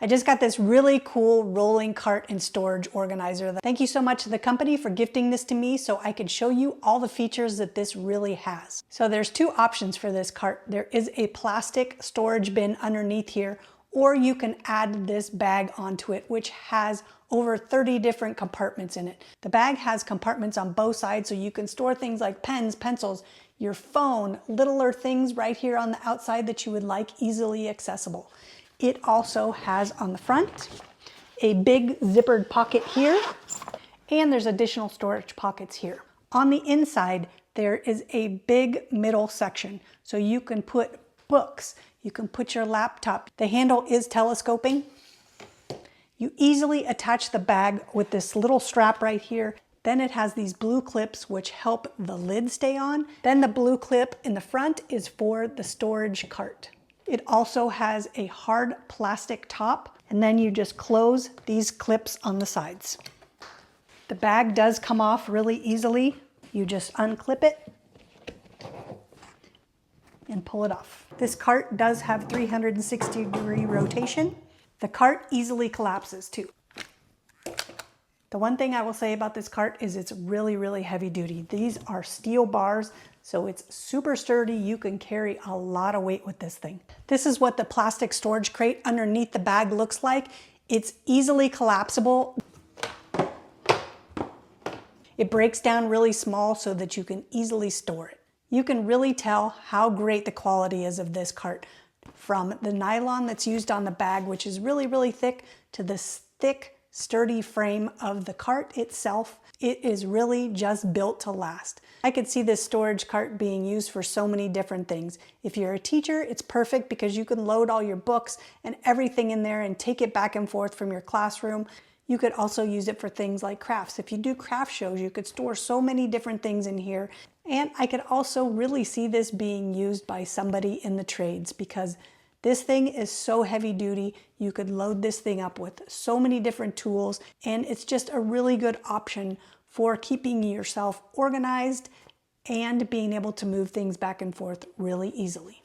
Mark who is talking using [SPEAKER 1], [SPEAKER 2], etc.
[SPEAKER 1] I just got this really cool rolling cart and storage organizer. Thank you so much to the company for gifting this to me so I could show you all the features that this really has. So there's two options for this cart. There is a plastic storage bin underneath here, or you can add this bag onto it, which has over 30 different compartments in it. The bag has compartments on both sides so you can store things like pens, pencils, your phone, littler things right here on the outside that you would like easily accessible. It also has on the front a big zippered pocket here, and there's additional storage pockets here. On the inside, there is a big middle section, so you can put books, you can put your laptop. The handle is telescoping. You easily attach the bag with this little strap right here. Then it has these blue clips which help the lid stay on. Then the blue clip in the front is for the storage cart. It also has a hard plastic top, and then you just close these clips on the sides. The bag does come off really easily. You just unclip it and pull it off. This cart does have 360-degree rotation. The cart easily collapses too. The one thing I will say about this cart is it's really, really heavy duty. These are steel bars, so it's super sturdy. You can carry a lot of weight with this thing. This is what the plastic storage crate underneath the bag looks like. It's easily collapsible. It breaks down really small so that you can easily store it. You can really tell how great the quality is of this cart, from the nylon that's used on the bag, which is really, really thick, to this thick, sturdy frame of the cart itself. It is really just built to last. I could see this storage cart being used for so many different things. If you're a teacher, it's perfect because you can load all your books and everything in there and take it back and forth from your classroom. You could also use it for things like crafts. If you do craft shows, you could store so many different things in here. And I could also really see this being used by somebody in the trades because this thing is so heavy duty. You could load this thing up with so many different tools, and it's just a really good option for keeping yourself organized and being able to move things back and forth really easily.